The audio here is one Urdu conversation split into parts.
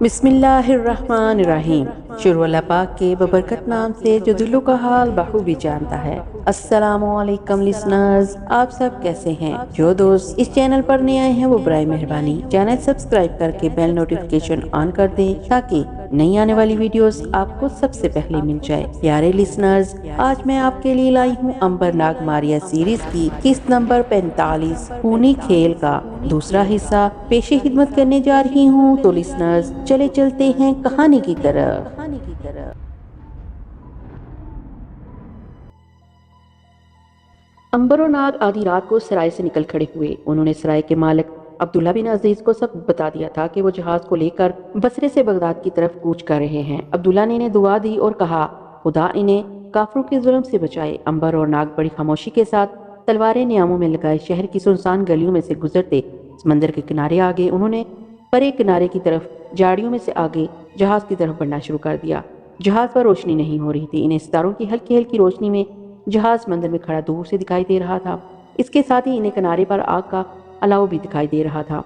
بسم اللہ الرحمن الرحیم۔ شروع اللہ پاک کے ببرکت نام سے جو دلوں کا حال بخوبی جانتا ہے۔ السلام علیکم لسنرز، آپ سب کیسے ہیں؟ جو دوست اس چینل پر نئے آئے ہیں وہ برائے مہربانی چینل سبسکرائب کر کے بیل نوٹیفیکیشن آن کر دیں تاکہ نئی آنے والی ویڈیوز آپ کو سب سے پہلے مل جائے۔ پیارے لسنرز، آج میں آپ کے لیے لائی ہوں امبر ناگ ماریا سیریز کی قسط نمبر 45 خونی کھیل کا دوسرا حصہ پیش خدمت کرنے جا رہی ہوں۔ تو لسنرز چلے چلتے ہیں کہانی کی طرف۔ امبر اور ناگ آدھی رات کو سرائے سے نکل کھڑے ہوئے۔ انہوں نے سرائے کے مالک عبداللہ بن عزیز کو سب بتا دیا تھا کہ وہ جہاز کو لے کر بصرے سے بغداد کی طرف کوچ کر رہے ہیں۔ عبداللہ نے انہیں دعا دی اور کہا خدا انہیں کافروں کے ظلم سے بچائے۔ امبر اور ناگ بڑی خاموشی کے ساتھ تلواریں نیاموں میں لگائے شہر کی سنسان گلیوں میں سے گزرتے سمندر کے کنارے آگے انہوں نے پرے کنارے کی طرف جاڑیوں میں سے آگے جہاز کی طرف بڑھنا شروع کر دیا۔ جہاز پر روشنی نہیں ہو رہی تھی، انہیں ستاروں کی ہلکی ہلکی روشنی میں جہاز سمندر میں کھڑا دور سے دکھائی دے رہا تھا۔ اس کے ساتھ ہی انہیں کنارے پر آگ کا الاؤ بھی دکھائی دے رہا تھا۔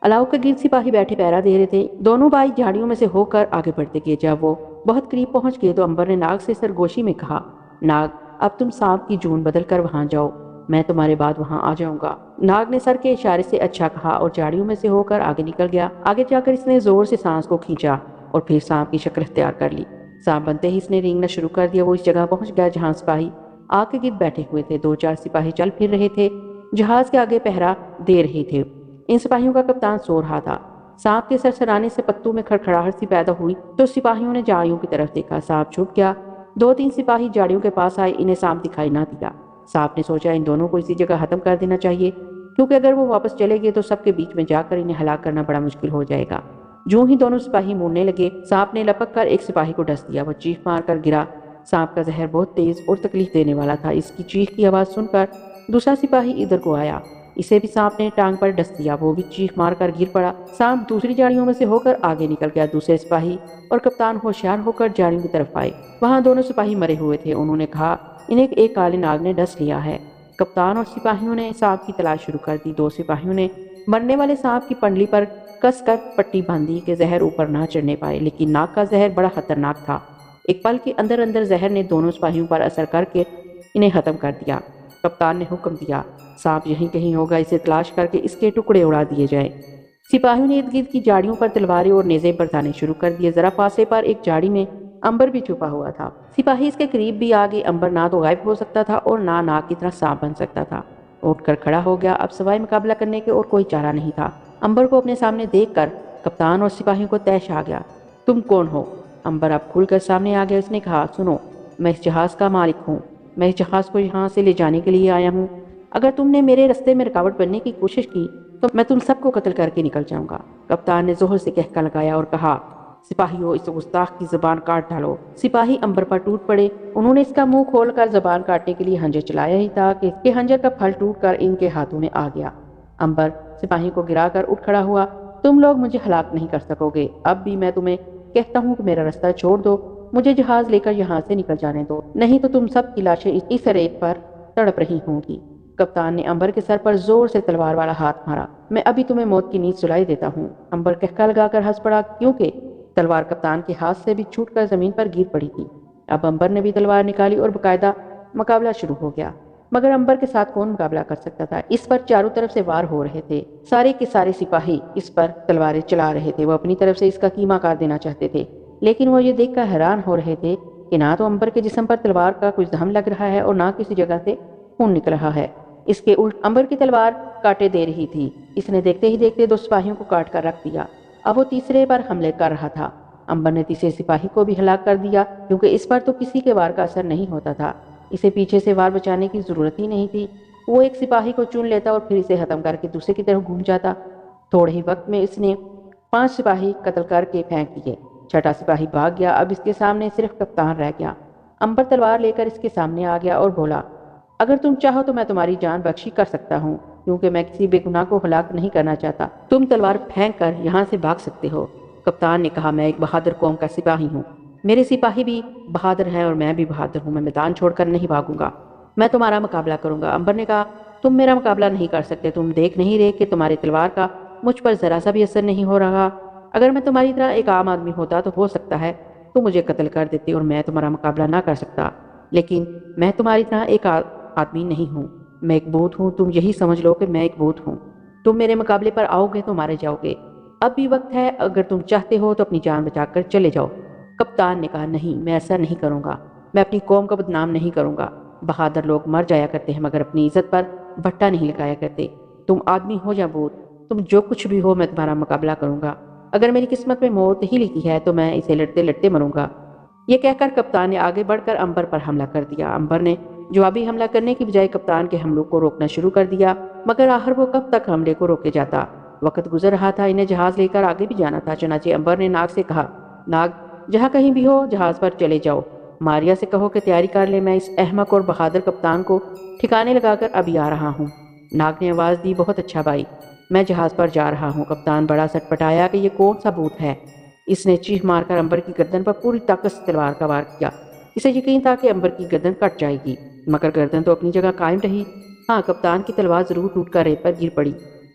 الاؤ کے گرد سپاہی بیٹھے پہرا دے رہے تھے۔ دونوں بھائی جھاڑیوں میں سے ہو کر آگے بڑھتے گئے۔ جب وہ بہت قریب پہنچ گئے تو امبر نے ناگ سے سرگوشی میں کہا، ناگ اب تم سانپ کی جون بدل کر وہاں جاؤ، میں تمہارے بعد وہاں آ جاؤں گا۔ ناگ نے سر کے اشارے سے اچھا کہا اور جھاڑیوں میں سے ہو کر آگے نکل گیا۔ آگے جا کر اس نے زور سے سانس کو کھینچا اور پھر سانپ کی شکل اختیار کر لی۔ سانپ بنتے ہی اس نے رینگنا شروع کر دیا۔ وہ اس جگہ پہنچ گیا جہاں سپاہی آگ کے گرد بیٹھے ہوئے تھے۔ 2-4 سپاہی چل پھر رہے تھے، جہاز کے آگے پہرا دے رہے تھے۔ ان سپاہیوں کا کپتان سو رہا تھا۔ سانپ کے سرسرانے سے پتوں میں کھڑکھڑاہٹ سی پیدا ہوئی تو سپاہیوں نے جاڑیوں کی طرف دیکھا۔ سانپ چھپ گیا۔ 2-3 سپاہی جاڑیوں کے پاس آئے، انہیں سانپ دکھائی نہ دیا۔ سانپ نے سوچا ان دونوں کو اسی جگہ ختم کر دینا چاہیے، کیونکہ اگر وہ واپس چلے گئے تو سب کے بیچ میں جا کر انہیں ہلاک کرنا بڑا مشکل ہو جائے گا۔ جو ہی دونوں سپاہی مڑنے لگے، سانپ نے لپک کر ایک سپاہی کو ڈس دیا۔ وہ چیخ مار کر گرا۔ سانپ کا زہر بہت تیز اور تکلیف دینے والا تھا۔ اس کی چیخ کی آواز سن کر دوسرا سپاہی ادھر کو آیا، اسے بھی سانپ نے ٹانگ پر ڈس دیا۔ وہ بھی چیخ مار کر گر پڑا۔ سانپ دوسری جاڑیوں میں سے ہو کر آگے نکل گیا۔ دوسرے سپاہی اور کپتان ہوشیار ہو کر جاڑیوں کی طرف آئے۔ وہاں دونوں سپاہی مرے ہوئے تھے۔ انہوں نے کہا انہیں ایک کالے ناگ نے ڈس لیا ہے۔ کپتان اور سپاہیوں نے سانپ کی تلاش شروع کر دی۔ 2 سپاہیوں نے مرنے والے سانپ کی پنڈلی پر کس کر پٹی باندھی کہ زہر اوپر نہ چڑھنے پائے، لیکن ناگ کا زہر بڑا خطرناک تھا۔ ایک پل کے اندر اندر زہر نے دونوں سپاہیوں پر اثر کر کے انہیں ختم کر دیا۔ کپتان نے حکم دیا سانپ یہیں کہیں ہوگا، اسے تلاش کر کے اس کے ٹکڑے اڑا دیے جائیں۔ سپاہیوں نے ارد گرد کی جاڑیوں پر تلواریں اور نیزے برسانے شروع کر دیے۔ ذرا فاصلے پر ایک جاڑی میں امبر بھی چھپا ہوا تھا۔ سپاہی اس کے قریب بھی آ گئے۔ امبر نہ تو غائب ہو سکتا تھا اور نہ ناگ کی طرح سانپ بن سکتا تھا۔ اٹھ کر کھڑا ہو گیا۔ اب سوائے مقابلہ کرنے کے اور کوئی چارہ نہیں تھا۔ امبر کو اپنے سامنے دیکھ کر کپتان اور سپاہیوں کو طیش آ گیا۔ تم کون ہو؟ امبر اب کھل کر سامنے آ گیا۔ اس نے کہا سنو، میں اس جہاز کا مالک ہوں، میں اس جہاز کو یہاں سے لے جانے کے لیے آیا ہوں۔ اگر تم نے میرے رستے میں رکاوٹ بننے کی کوشش کی تو میں تم سب کو قتل کر کے نکل جاؤں گا۔ کپتان نے زہر سے کہکا لگایا اور کہا سپاہیوں اس گستاخ کی زبان کاٹ ڈالو۔ سپاہی امبر پر ٹوٹ پڑے۔ انہوں نے اس کا منہ کھول کر زبان کاٹنے کے لیے ہنجر چلایا ہی تھا کہ ہنجر کا پھل ٹوٹ کر ان کے ہاتھوں میں آ گیا۔ امبر سپاہیوں کو گرا کر اٹھ کھڑا ہوا۔ تم لوگ مجھے ہلاک نہیں کر سکو گے۔ اب بھی میں تمہیں کہتا ہوں کہ میرا رستہ چھوڑ دو، مجھے جہاز لے کر یہاں سے نکل جانے دو، نہیں تو تم سب کی لاشیں اس ریت پر تڑپ رہی ہوں گی۔ کپتان نے امبر کے سر پر زور سے تلوار والا ہاتھ مارا۔ میں ابھی تمہیں موت کی نیند سلائی دیتا ہوں۔ امبر کہکا لگا کر ہنس پڑا، کیونکہ تلوار کپتان کے ہاتھ سے بھی چھوٹ کر زمین پر گر پڑی تھی۔ اب امبر نے بھی تلوار نکالی اور باقاعدہ مقابلہ شروع ہو گیا۔ مگر امبر کے ساتھ کون مقابلہ کر سکتا تھا؟ اس پر چاروں طرف سے وار ہو رہے تھے۔ سارے کے سارے سپاہی اس پر تلواریں چلا رہے تھے۔ وہ اپنی طرف سے اس کا کیما کار دینا چاہتے تھے، لیکن وہ یہ دیکھ کر حیران ہو رہے تھے کہ نہ تو امبر کے جسم پر تلوار کا کچھ دھم لگ رہا ہے اور نہ کسی جگہ سے خون نکل رہا ہے۔ اس کے الٹ امبر کی تلوار کاٹے دے رہی تھی۔ اس نے دیکھتے ہی دیکھتے 2 سپاہیوں کو کاٹ کر رکھ دیا۔ اب وہ تیسرے پر حملے کر رہا تھا۔ امبر نے تیسرے سپاہی کو بھی ہلاک کر دیا، کیونکہ اس پر تو کسی کے وار کا اثر نہیں ہوتا تھا۔ اسے پیچھے سے وار بچانے کی ضرورت ہی نہیں تھی۔ وہ ایک سپاہی کو چن لیتا اور پھر اسے ختم کر کے دوسرے کی طرف گھوم جاتا۔ تھوڑے ہی وقت میں اس نے 5 سپاہی قتل کر کے پھینک دیے۔ 6واں سپاہی بھاگ گیا۔ اب اس کے سامنے صرف کپتان رہ گیا۔ امبر تلوار لے کر اس کے سامنے آ گیا اور بولا اگر تم چاہو تو میں تمہاری جان بخشی کر سکتا ہوں، کیونکہ میں کسی بے گناہ کو ہلاک نہیں کرنا چاہتا۔ تم تلوار پھینک کر یہاں سے بھاگ سکتے ہو۔ کپتان نے کہا میں ایک بہادر قوم کا سپاہی ہوں، میرے سپاہی بھی بہادر ہیں اور میں بھی بہادر ہوں، میں میدان چھوڑ کر نہیں بھاگوں گا، میں تمہارا مقابلہ کروں گا۔ امبر نے کہا تم میرا مقابلہ نہیں کر سکتے، تم دیکھ نہیں رہے کہ تمہاری تلوار کا مجھ پر ذرا سا بھی اثر نہیں ہو رہا۔ اگر میں تمہاری طرح ایک عام آدمی ہوتا تو ہو سکتا ہے تم مجھے قتل کر دیتے اور میں تمہارا مقابلہ نہ کر سکتا، لیکن میں تمہاری طرح ایک آدمی نہیں ہوں، میں ایک بھوت ہوں۔ تم یہی سمجھ لو کہ میں ایک بھوت ہوں۔ تم میرے مقابلے پر آؤ گے تو مارے جاؤ گے۔ اب بھی وقت ہے، اگر تم چاہتے ہو تو اپنی جان بچا کر چلے جاؤ۔ کپتان نے کہا، نہیں، میں ایسا نہیں کروں گا، میں اپنی قوم کا بدنام نہیں کروں گا۔ بہادر لوگ مر جایا کرتے ہیں مگر اپنی عزت پر بھٹا نہیں لگایا کرتے۔ تم آدمی ہو یا بھوت، تم جو کچھ بھی ہو، میں تمہارا مقابلہ کروں گا۔ اگر میری قسمت میں موت ہی لکھی ہے تو میں اسے لڑتے لڑتے مروں گا۔ یہ کہہ کر کپتان نے آگے بڑھ کر امبر پر حملہ کر دیا۔ امبر نے جوابی حملہ کرنے کی بجائے کپتان کے حملوں کو روکنا شروع کر دیا، مگر آخر وہ کب تک حملے کو روکے جاتا۔ وقت گزر رہا تھا، انہیں جہاز لے کر آگے بھی جانا تھا۔ چنانچہ امبر نے ناگ سے کہا، ناگ، جہاں کہیں بھی ہو جہاز پر چلے جاؤ۔ ماریا سے کہو کہ تیاری کر لے، میں اس احمق اور بہادر کپتان کو ٹھکانے لگا کر ابھی آ رہا ہوں۔ ناگ نے آواز دی، بہت اچھا بھائی، میں جہاز پر جا رہا ہوں۔ کپتان بڑا سٹپٹایا کہ یہ کون سا بھوت ہے۔ اس نے چیخ مار کر امبر کی گردن پر پوری طاقت سے تلوار کا وار کیا۔ اسے یقین تھا کہ امبر کی گردن کٹ جائے گی، مگر گردن تو اپنی جگہ قائم رہی۔ ہاں، کپتان کی تلوار ضرور ٹوٹ کر ریت پر گر پڑی۔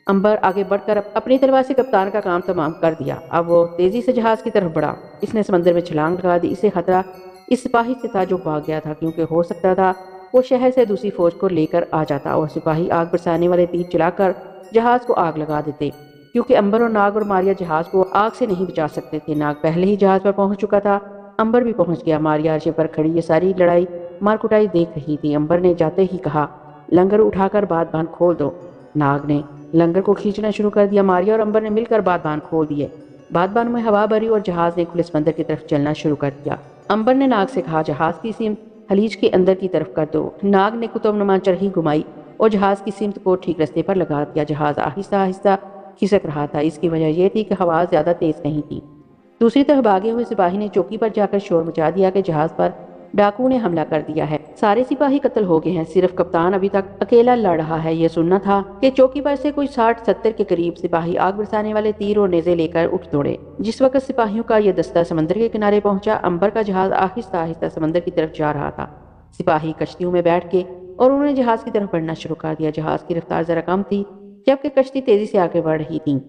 امبر آگے بڑھ کر اپنی تلوار سے کپتان کا کام تمام کر دیا۔ اب وہ تیزی سے جہاز کی طرف بڑھا۔ اس نے سمندر میں چھلانگ لگا دی۔ اسے خطرہ اس سپاہی سے تھا جو بھاگ گیا تھا، کیونکہ ہو سکتا تھا وہ شہر سے دوسری فوج کو لے کر آ جاتا اور سپاہی آگ برسانے والے تیر چلا کر جہاز کو آگ لگا دیتے۔ کیونکہ امبر اور ناگ اور ماریا جہاز کو آگ سے نہیں بچا سکتے تھے، ناگ پہلے ہی جہاز پر پہنچ چکا تھا۔ امبر بھی پہنچ گیا۔ ماریا عرشے پر کھڑی یہ ساری لڑائی مار کٹائی دیکھ رہی تھی۔ امبر نے جاتے ہی کہا، لنگر اٹھا کر باد بان کھول دو۔ ناگ نے لنگر کو کھینچنا شروع کر دیا۔ ماریا اور امبر نے مل کر باد بان کھول دیے۔ باد بان میں ہوا بھری اور جہاز نے کھلے سمندر کی طرف چلنا شروع کر دیا۔ امبر نے ناگ سے کہا، جہاز کی سمت خلیج کے اندر کی طرف کر دو۔ ناگ نے قطب نما چرخی گھمائی اور جہاز کی سمت کو ٹھیک رستے پر لگا دیا۔ جہاز آہستہ آہستہ کھسک رہا تھا۔ اس کی وجہ یہ تھی کہ ہوا زیادہ تیز نہیں تھی۔ دوسری طرف بھاگے ہوئے سپاہی نے چوکی پر جا کر شور مچا دیا کہ جہاز پر ڈاکو نے حملہ کر دیا ہے، سارے سپاہی قتل ہو گئے ہیں، صرف کپتان ابھی تک اکیلا لڑ رہا ہے۔ یہ سننا تھا کہ چوکی پر سے کوئی 60-70 کے قریب سپاہی آگ برسانے والے تیر اور نیزے لے کر اٹھ دوڑے۔ جس وقت سپاہیوں کا یہ دستہ سمندر کے کنارے پہنچا، امبر کا جہاز آہستہ آہستہ سمندر کی طرف جا رہا تھا۔ سپاہی کشتیوں میں بیٹھ کے اور انہوں نے جہاز کی طرف بڑھنا شروع کر دیا۔ جہاز کی رفتار ذرا کم تھی جبکہ کشتی تیزی سے آگے بڑھ رہی تھی۔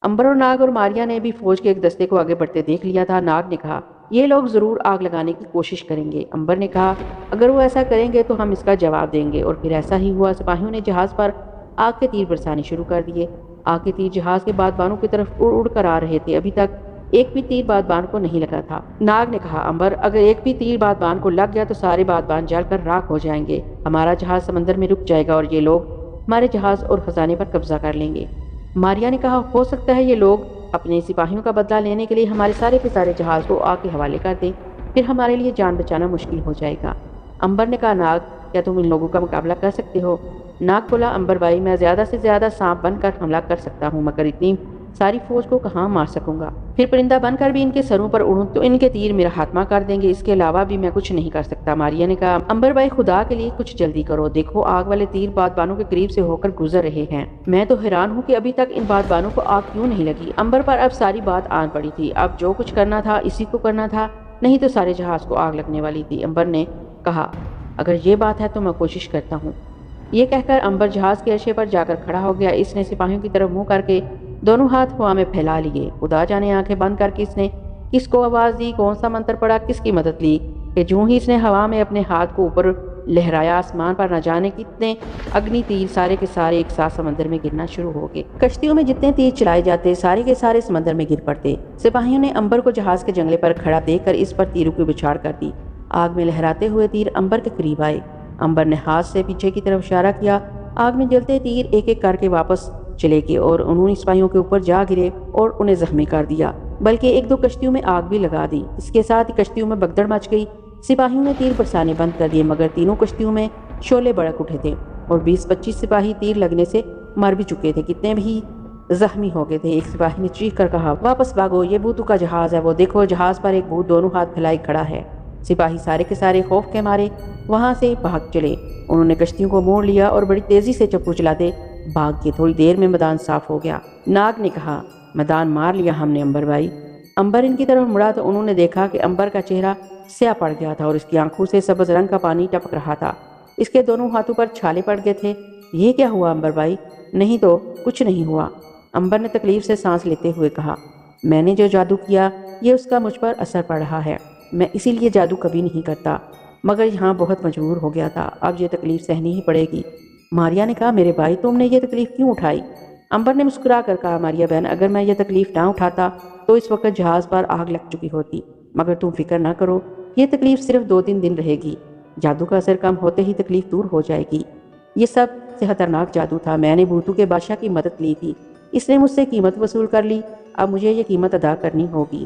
امبر اور ناگ اور ماریا نے بھی فوج کے ایک دستے کو آگے بڑھتے دیکھ لیا تھا۔ ناگ نے کہا، یہ لوگ ضرور آگ لگانے کی کوشش کریں گے۔ امبر نے کہا، اگر وہ ایسا کریں گے تو ہم اس کا جواب دیں گے۔ اور پھر ایسا ہی ہوا۔ سپاہیوں نے جہاز پر آگ کے تیر برسانے شروع کر دیے۔ آگ کے تیر جہاز کے بادبانوں کی طرف اڑ اڑ کر آ رہے تھے۔ ابھی تک ایک بھی تیر بادبان کو نہیں لگا تھا۔ ناگ نے کہا، امبر، اگر ایک بھی تیر بادبان کو لگ گیا تو سارے بادبان جل کر راکھ ہو جائیں گے، ہمارا جہاز سمندر میں رک جائے گا اور یہ لوگ ہمارے جہاز اور خزانے پر قبضہ کر لیں گے۔ ماریا نے کہا، ہو سکتا ہے یہ لوگ اپنے سپاہیوں کا بدلہ لینے کے لیے ہمارے سارے کے سارے جہاز کو آگ کے حوالے کر دیں، پھر ہمارے لیے جان بچانا مشکل ہو جائے گا۔ امبر نے کہا، ناگ، کیا تم ان لوگوں کا مقابلہ کر سکتے ہو؟ ناگ بولا، امبر بھائی، میں زیادہ سے زیادہ سانپ بن کر حملہ کر سکتا ہوں، مگر اتنی ساری فوج کو کہاں مار سکوں گا؟ پھر پرندہ بن کر بھی ان کے سروں پر اڑوں تو ان کے تیر میرا خاتمہ کر دیں گے، اس کے علاوہ بھی میں کچھ نہیں کر سکتا۔ ماریا نے کہا، امبر بھائی، خدا کے لیے کچھ جلدی کرو، دیکھو آگ والے تیر بادبانوں کے قریب سے ہو کر گزر رہے ہیں، میں تو حیران ہوں کہ ابھی تک ان بادبانوں کو آگ کیوں نہیں لگی۔ امبر پر اب ساری بات آن پڑی تھی، اب جو کچھ کرنا تھا اسی کو کرنا تھا، نہیں تو سارے جہاز کو آگ لگنے والی تھی۔ امبر نے کہا، اگر یہ بات ہے تو میں کوشش کرتا ہوں۔ یہ کہہ کر امبر جہاز کے عرشے پر جا کر کھڑا ہو گیا۔ اس نے سپاہیوں کی طرف منہ کر کے دونوں ہاتھ ہوا میں پھیلا لیے۔ خدا جانے آنکھیں بند کر کے اس نے کس کو آواز دی، کون سا منتر پڑا، کس کی مدد لی کہ جوں ہی اس نے ہوا میں اپنے ہاتھ کو اوپر لہرایا، آسمان پر نہ جانے کتنے اگنی تیر سارے کے سارے ایک ساتھ سمندر میں گرنا شروع ہو گئے۔ کشتیوں میں جتنے تیر چلائے جاتے سارے کے سارے سمندر میں گر پڑتے۔ سپاہیوں نے امبر کو جہاز کے جنگلے پر کھڑا دیکھ کر اس پر تیروں کی بچھاڑ کر دی۔ آگ میں لہراتے ہوئے تیر امبر کے قریب آئے۔ امبر نے ہاتھ سے پیچھے کی طرف اشارہ کیا۔ آگ میں جلتے تیر ایک ایک کر کے واپس چلے گئے اور انہوں نے سپاہیوں کے اوپر جا گرے اور انہیں زخمی کر دیا، بلکہ ایک دو کشتیوں میں آگ بھی لگا دی۔ اس کے ساتھ ہی کشتیوں میں بگدڑ مچ گئی۔ سپاہیوں نے تیر برسانے بند کر دیے، مگر تینوں کشتیوں میں شعلے بڑک اٹھے تھے اور 20-25 سپاہی تیر لگنے سے مر بھی چکے تھے، کتنے بھی زخمی ہو گئے تھے۔ ایک سپاہی نے چیخ کر کہا، واپس بھاگو، یہ بھوتوں کا جہاز ہے، وہ دیکھو جہاز پر ایک بھوت دونوں ہاتھ پھیلائے کھڑا ہے۔ سپاہی سارے کے سارے خوف کے مارے وہاں سے بھاگ چلے۔ انہوں نے کشتیوں کو موڑ لیا اور بڑی تیزی سے چپو چلاتے بھاگ کے تھوڑی دیر میں میدان صاف ہو گیا۔ ناگ نے کہا، میدان مار لیا ہم نے امبر بھائی۔ امبر ان کی طرف مڑا تو انہوں نے دیکھا کہ امبر کا چہرہ سیاہ پڑ گیا تھا اور اس کی آنکھوں سے سبز رنگ کا پانی ٹپک رہا تھا۔ اس کے دونوں ہاتھوں پر چھالے پڑ گئے تھے۔ یہ کیا ہوا امبر بھائی؟ نہیں تو کچھ نہیں ہوا، امبر نے تکلیف سے سانس لیتے ہوئے کہا۔ میں نے جو جادو کیا یہ اس کا مجھ پر اثر پڑ رہا ہے، میں اسی لیے جادو کبھی نہیں کرتا، مگر یہاں بہت مجبور ہو گیا تھا، اب یہ تکلیف سہنی ہی پڑے گی۔ ماریا نے کہا میرے بھائی تم نے یہ تکلیف کیوں اٹھائی؟ امبر نے مسکرا کر کہا ماریا بہن اگر میں یہ تکلیف نہ اٹھاتا تو اس وقت جہاز پر آگ لگ چکی ہوتی، مگر تم فکر نہ کرو، یہ تکلیف صرف 2-3 دن رہے گی، جادو کا اثر کم ہوتے ہی تکلیف دور ہو جائے گی۔ یہ سب سے خطرناک جادو تھا، میں نے بھوتو کے بادشاہ کی مدد لی تھی، اس نے مجھ سے قیمت وصول کر لی، اب مجھے یہ قیمت ادا کرنی ہوگی۔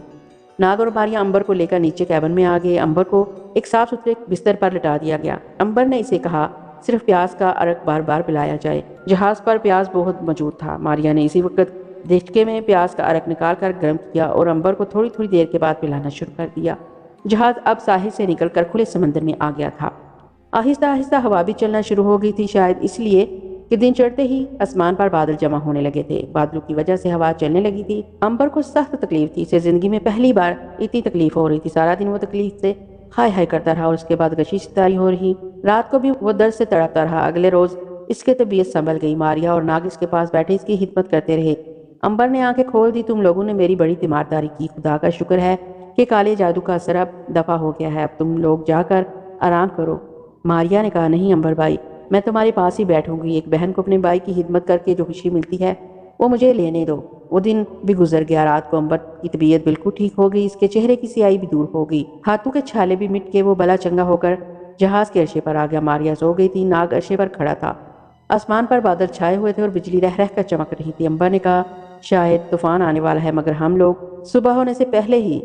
ناگ اور ماریا امبر کو لے کر نیچے کیبن میں آ گئے، امبر کو ایک صاف ستھرے بستر پر لٹا دیا گیا۔ امبر نے اسے کہا صرف پیاز کا عرق بار بار پلایا جائے، جہاز پر پیاز بہت موجود تھا۔ ماریا نے اسی وقت دیچکے میں پیاز کا عرق نکال کر گرم کیا اور امبر کو تھوڑی تھوڑی دیر کے بعد پلانا شروع کر دیا۔ جہاز اب ساحل سے نکل کر کھلے سمندر میں آ گیا تھا۔ آہستہ آہستہ ہوا بھی چلنا شروع ہو گئی تھی، شاید اس لیے کہ دن چڑھتے ہی آسمان پر بادل جمع ہونے لگے تھے، بادلوں کی وجہ سے ہوا چلنے لگی تھی۔ امبر کو سخت تکلیف تھی، اسے زندگی میں پہلی بار اتنی تکلیف ہو رہی تھی، سارا دن وہ تکلیف سے ہائے ہائے کرتا رہا اور اس کے بعد غشی ستاری ہو رہی، رات کو بھی وہ درد سے تڑپتا رہا۔ اگلے روز اس کی طبیعت سنبھل گئی، ماریا اور ناگ اس کے پاس بیٹھے اس کی خدمت کرتے رہے۔ امبر نے آنکھیں کھول دی، تم لوگوں نے میری بڑی تیمارداری کی، خدا کا شکر ہے کہ کالے جادو کا اثر اب دفع ہو گیا ہے، اب تم لوگ جا کر آرام کرو۔ ماریا نے کہا نہیں امبر بھائی، میں تمہارے پاس ہی بیٹھوں گی، ایک بہن کو اپنے بھائی کی خدمت کر کے جو خوشی ملتی ہے وہ مجھے لینے دو۔ وہ دن بھی گزر گیا، رات کو امبر کی طبیعت بالکل ٹھیک ہو گئی، اس کے چہرے کی سیاہی بھی دور ہو گئی، ہاتھوں کے چھالے بھی مٹ کے وہ بلا چنگا ہو کر جہاز کے عرشے پر آ گیا۔ ماریا سو گئی تھی، ناگ عرشے پر کھڑا تھا، آسمان پر بادل چھائے ہوئے تھے اور بجلی رہ رہ کر چمک رہی تھی۔ امبر نے کہا شاید طوفان آنے والا ہے، مگر ہم لوگ صبح ہونے سے پہلے ہی